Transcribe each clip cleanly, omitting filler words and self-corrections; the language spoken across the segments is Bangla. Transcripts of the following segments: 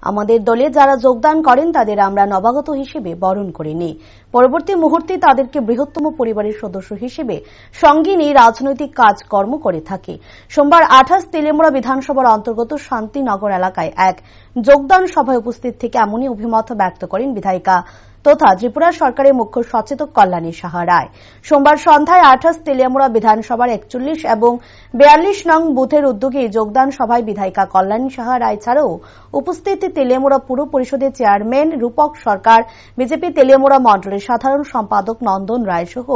আমাদের দলে যারা যোগদান করেন তাদের আমরা নবাগত হিসেবে বরণ করে নিই। পরবর্তী মুহূর্তে তাদেরকে বৃহত্তম পরিবারের সদস্য হিসেবে সঙ্গে নিয়ে রাজনৈতিক কাজকর্ম করে থাকি। সোমবার 28 তেলিয়ামুড়া বিধানসভার অন্তর্গত শান্তিনগর এলাকায় এক যোগদান সভায় উপস্থিত থেকে এমনই অভিমত ব্যক্ত করেন বিধায়িকা তথা ত্রিপুরা সরকারের মুখ্য সচেতক কল্যাণী সাহা রায়। সোমবার সন্ধ্যায় 28 তেলিয়ামুড়া বিধানসভার 41 এবং 42 নং বুথের উদ্যোগে যোগদান সভায় বিধায়িকা কল্যাণী সাহা রায় ছাড়াও উপস্থিত তেলিয়ামুড়া পুর পরিষদের চেয়ারম্যান রূপক সরকার, বিজেপি তেলিয়ামুড়া মণ্ডলের সাধারণ সম্পাদক নন্দন রায় সহ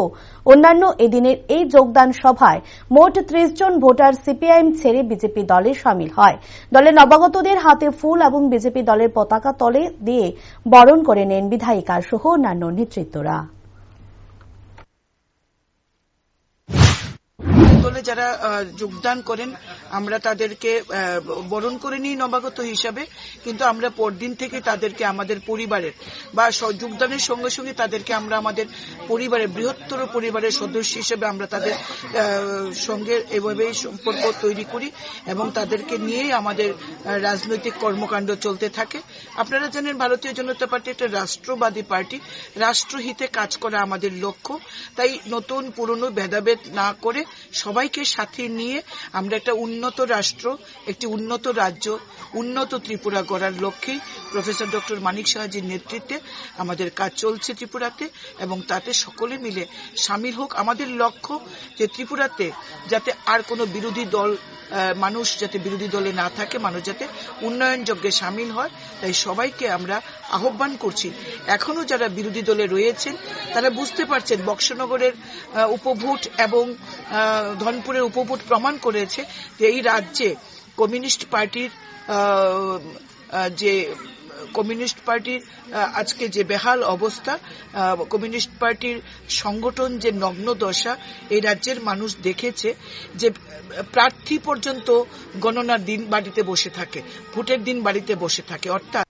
অন্যান্য। এদিনের এই যোগদান সভায় মোট 30 জন ভোটার সিপিআইএম ছেড়ে বিজেপি দলে সামিল হয়। দলের নবাগতদের হাতে ফুল এবং বিজেপি দলের পতাকা তলে দিয়ে বরণ করে নেন বিধায়িকা সহ অন্যান্য নেতৃত্বরা। দলে যারা যোগদান করেন আমরা তাদেরকে বরণ করে নিই নবাগত হিসাবে, কিন্তু আমরা পরদিন থেকে তাদেরকে আমাদের পরিবারের বা যোগদানের সঙ্গে সঙ্গে তাদেরকে আমরা আমাদের পরিবারের বৃহত্তর পরিবারের সদস্য হিসেবে আমরা তাদের সঙ্গে এভাবেই সম্পর্ক তৈরি করি এবং তাদেরকে নিয়েই আমাদের রাজনৈতিক কর্মকাণ্ড চলতে থাকে। আপনারা জানেন ভারতীয় জনতা পার্টি একটা রাষ্ট্রবাদী পার্টি, রাষ্ট্রহিতে কাজ করা আমাদের লক্ষ্য। তাই নতুন পুরনো ভেদাভেদ না করে সবাইকে সাথে নিয়ে আমরা একটা উন্নত রাষ্ট্র, একটি উন্নত রাজ্য, উন্নত ত্রিপুরা গড়ার লক্ষ্যেই প্রফেসর ডক্টর মানিক সাহাজির নেতৃত্বে আমাদের কাজ চলছে ত্রিপুরাতে এবং তাতে সকলে মিলে সামিল হোক। আমাদের লক্ষ্য যে ত্রিপুরাতে যাতে আর কোনো বিরোধী দল মানুষ যাতে বিরোধী দলে না থাকে, মানুষ যাতে উন্নয়ন যজ্ঞে সামিল হয়। তাই সবাইকে আমরা আহ্বান করছি, এখনো যারা বিরোধী দলে রয়েছেন তারা বুঝতে পারছেন বক্সনগরের উপভোট এবং ধনপুরের উপভোট প্রমাণ করেছে যে এই রাজ্যে কমিউনিস্ট পার্টির আজকে যে বেহাল অবস্থা, কমিউনিস্ট পার্টির সংগঠন যে নগ্ন দশা এই রাজ্যের মানুষ দেখেছে। যে প্রার্থী পর্যন্ত গণনার দিন বাড়িতে বসে থাকে, ভোটের দিন বাড়িতে বসে থাকে, অর্থাৎ